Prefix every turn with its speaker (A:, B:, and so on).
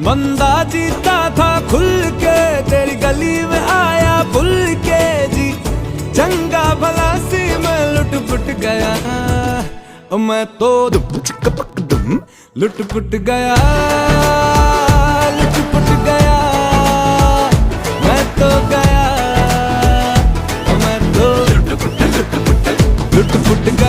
A: बंदा जीता था खुल के, तेरी गली में आया भूल के जी। चंगा भला सी मैं लुट पुट गया, मैं तो लुट पुट गया, लुट पुट गया। मैं तो गया, मैं तो लुट पुट गया।